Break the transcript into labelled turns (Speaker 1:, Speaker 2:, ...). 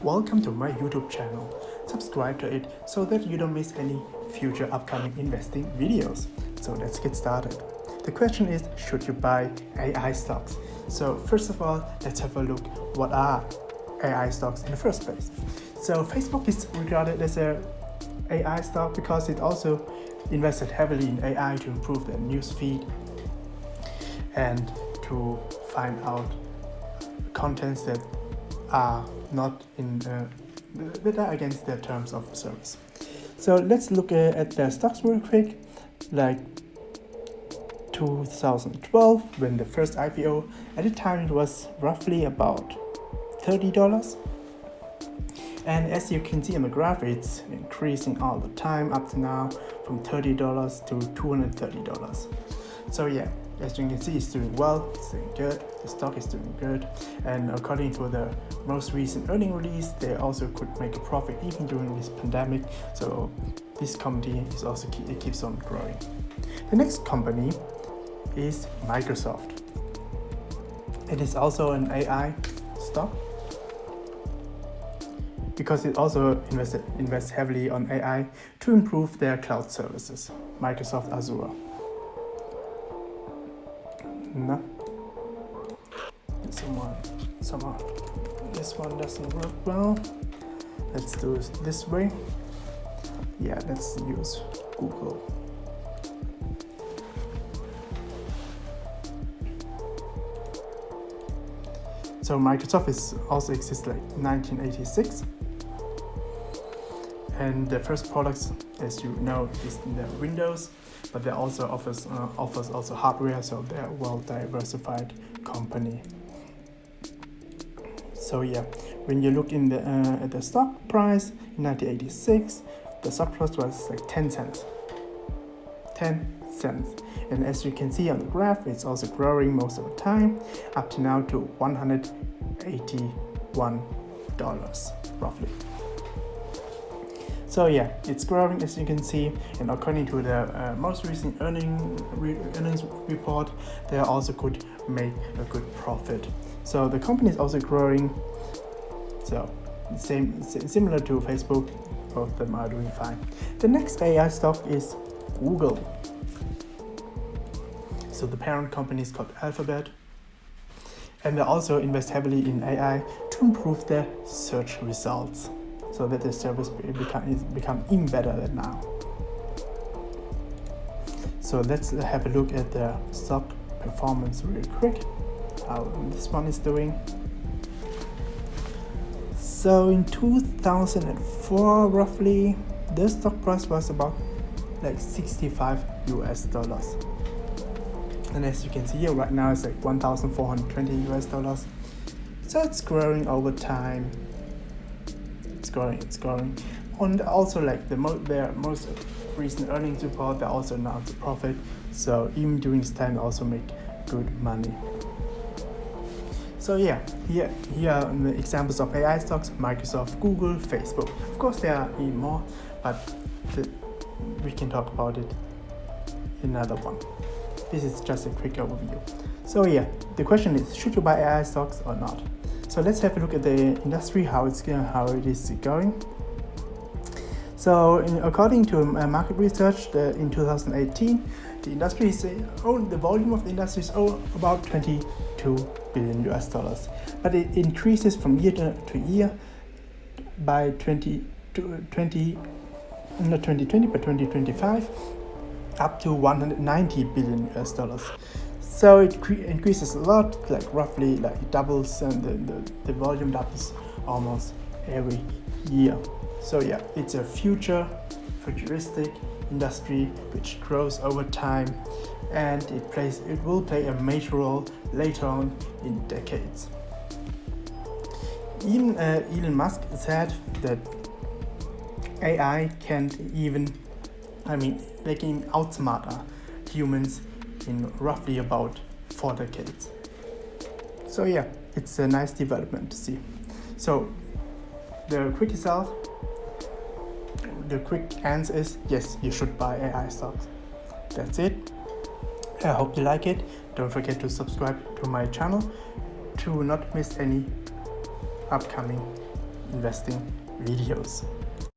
Speaker 1: Welcome to my YouTube channel. Subscribe to it so that you don't miss any future upcoming investing videos. So let's get started. The question is, should you buy AI stocks? So first of all, let's have a look what are AI stocks in the first place. So Facebook is regarded as a AI stock because it also invested heavily in AI to improve their news feed and to find out contents that are not that are against their terms of service. So let's look at their stocks real quick. Like 2012, when the first IPO, at the time it was roughly about $30. And as you can see on the graph, it's increasing all the time up to now from $30 to $230. So yeah, as you can see, it's doing well, it's doing good, the stock is doing good, and according to the most recent earning release, they also could make a profit even during this pandemic. So this company is also it keeps on growing. The next company is Microsoft. It is also an AI stock because it also invests heavily on AI to improve their cloud services, Microsoft Azure. No. Somehow this one doesn't work well. Let's do it this way. Yeah, let's use Google. So Microsoft also exists like 1986. And the first products, as you know, is in the Windows, but they also offers also hardware, so they're a well-diversified company. So yeah, when you look in at the stock price in 1986, the stock price was like 10 cents. 10 cents. And as you can see on the graph, it's also growing most of the time, up to now to $181 roughly. So yeah, it's growing as you can see, and according to the most recent earnings report, they also could make a good profit. So the company is also growing. So similar to Facebook, both of them are doing fine. The next AI stock is Google. So the parent company is called Alphabet, and they also invest heavily in AI to improve their search results, so that the service become even better than now. So let's have a look at the stock performance real quick, how this one is doing. So in 2004 roughly, the stock price was about like $65. And as you can see here right now, it's like $1,420. So it's growing over time. It's growing. And also like their most recent earnings report, they also announced a profit. So even during this time, they also make good money. So yeah, here are the examples of AI stocks: Microsoft, Google, Facebook. Of course, there are even more, but we can talk about it in another one. This is just a quick overview. So yeah, the question is, should you buy AI stocks or not? So let's have a look at the industry, how it is going. So according to market research, in 2018, the industry is the volume of the industry is about $22 billion, but it increases from year to year by 2025 up to $190 billion. So it increases a lot, like roughly like it doubles, and the volume doubles almost every year. So yeah, it's a futuristic industry which grows over time, and it will play a major role later on in decades. Even Elon Musk said that AI they can outsmart humans in roughly about 4 decades. So yeah, it's a nice development to see. So the quick answer is yes, you should buy AI stocks. That's it. I hope you like it. Don't forget to subscribe to my channel to not miss any upcoming investing videos.